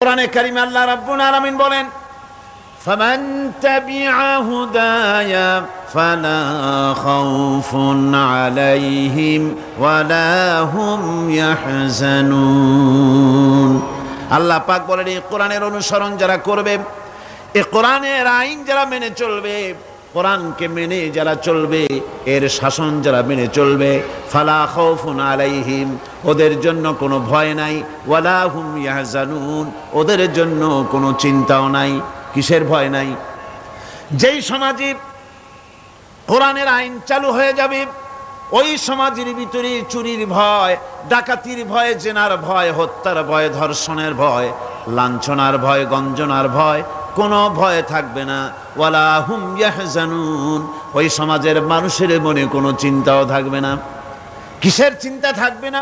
কোরআনে কারিমে আল্লাহ রাব্বুল আলামিন বলেন, ফামান তাবিআ হুদায়া ফালা খাউফুন আলাইহিম ওয়ালা হুম ইয়াহজানুন। আল্লাহ পাক বলেন, এই কোরআনের অনুসরণ যারা করবে, এই কোরআনের আইন যারা মেনে চলবে, কোরআনকে মেনে যারা চলবে, এর শাসন যারা মেনে চলবে, ফালা খাউফুন আলাইহিম, ওদের জন্য কোনো ভয় নাই, ওয়ালা হুম ইয়াহজানুন, ওদের জন্য কোনো চিন্তাও নাই। কিসের ভয় নাই? যেই সমাজে কোরআনের আইন চালু হয়ে যাবে, ওই সমাজের ভিতরে চুরির ভয়, ডাকাতির ভয়, জেনার ভয়, হত্যার ভয়, ধর্ষণের ভয়, লাঞ্ছনার ভয়, গঞ্জনার ভয়, কোনো ভয় থাকবে না। ওয়ালা হুম ইয়াহজানুন, ওই সমাজের মানুষের মনে কোনো চিন্তাও থাকবে না। কিসের চিন্তা থাকবে না?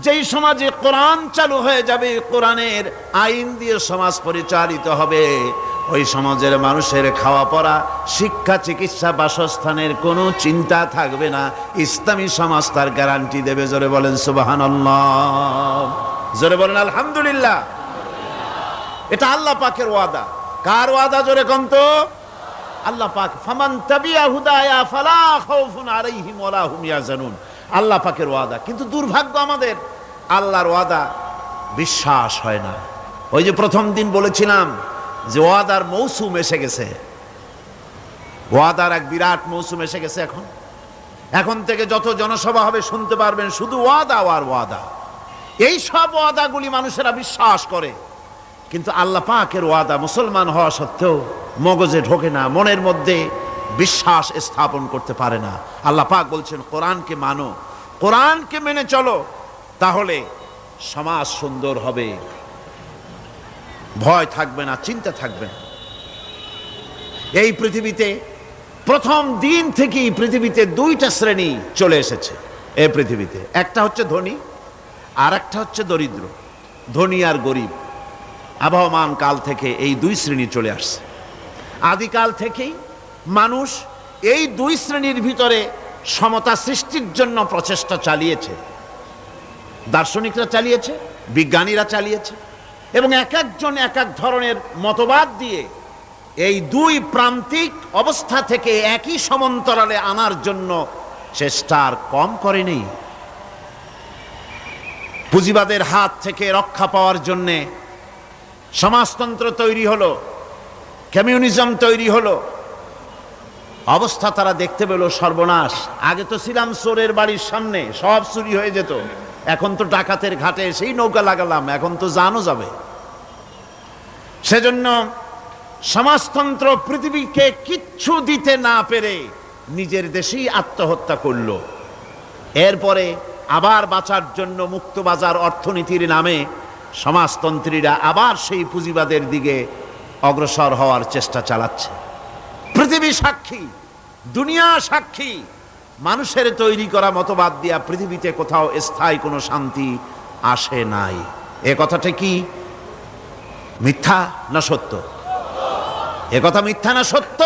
যেই সমাজে কোরআন চালু হয়ে যাবে, কোরআনের আইন দিয়ে সমাজ পরিচালিত হবে, ওই সমাজের মানুষের খাওয়া পড়া, শিক্ষা, চিকিৎসা, বাসস্থানের কোনো চিন্তা থাকবে না। ইসলামী সমাজ তার গ্যারান্টি দেবে। জোরে বলেন সুবহানাল্লাহ, জোরে বলেন আলহামদুলিল্লাহ। এটা আল্লাহ পাকের ওয়াদা। কার ওয়াদা? জোরে কোন তো? আল্লাহ পাক। ফামান তাবিআ হুদায়া ফালা খাউফুন আলাইহিম ওয়ালা হুম ইয়াহজানুন, আল্লাহ পাকের ওয়াদা। কিন্তু দুর্ভাগ্য আমাদের, আল্লাহর ওয়াদা বিশ্বাস হয় না। ওই যে প্রথম দিন বলেছিলাম যে ওয়াদার মৌসুম এসে গেছে, ওয়াদার এক বিরাট মৌসুম এসে গেছে। এখন থেকে যত জনসভা হবে শুনতে পারবেন শুধু ওয়াদা আর ওয়াদা। এই সব ওয়াদাগুলি মানুষেরা বিশ্বাস করে, কিন্তু আল্লাহ পাকের ওয়াদা মুসলমান হওয়া সত্ত্বেও মগজে ঢোকে না, মনের মধ্যে বিশ্বাস স্থাপন করতে পারে না। আল্লাহ পাক বলছেন, কোরআনকে মানো, কোরআনকে মেনে চলো, তাহলে সমাজ সুন্দর হবে, ভয় থাকবে না, চিন্তা থাকবে না। এই পৃথিবীতে প্রথম দিন থেকেই পৃথিবীতে দুইটা শ্রেণী চলে এসেছে। এই পৃথিবীতে একটা হচ্ছে ধনী, আর একটা হচ্ছে দরিদ্র। ধনী আর গরিব আবহমান কাল থেকে এই দুই শ্রেণী চলে আসছে। আদিকাল থেকেই মানুষ এই দুই শ্রেণীর ভিতরে সমতা সৃষ্টির জন্য প্রচেষ্টা চালিয়েছে। দার্শনিকরা চালিয়েছে, বিজ্ঞানীরা চালিয়েছে, এবং এক একজন এক এক ধরনের মতবাদ দিয়ে এই দুই প্রান্তিক অবস্থা থেকে একই সমান্তরালে আনার জন্য চেষ্টা আর কম করেনি। পুঁজিবাদের হাত থেকে রক্ষা পাওয়ার জন্যে সমাজতন্ত্র তৈরি হলো, কমিউনিজম তৈরি হলো। অবস্থা তারা দেখতে পেল সর্বনাশ। আগে তো ছিলাম চোরের বাড়ির সামনে, সব চুরি হয়ে যেত। এখন তো ডাকাতের ঘাটে সেই নৌকা লাগালাম, এখন তো জানও যাবে। সেজন্য সমাজতন্ত্র পৃথিবীকে কিচ্ছু দিতে না পেরে নিজের দেশেই আত্মহত্যা করল। এরপরে আবার বাঁচার জন্য মুক্তবাজার অর্থনীতির নামে সমাজতন্ত্রীরা আবার সেই পুঁজিবাদের দিকে অগ্রসর হওয়ার চেষ্টা চালাচ্ছে। পৃথিবী সাক্ষী, দুনিয়া সাক্ষী, মানুষের তৈরি করা মতবাদ দিয়া পৃথিবীতে কোথাও স্থায়ী কোনো শান্তি আসে নাই। এ কথাটা কি মিথ্যা না সত্য? এ কথা মিথ্যা না সত্য?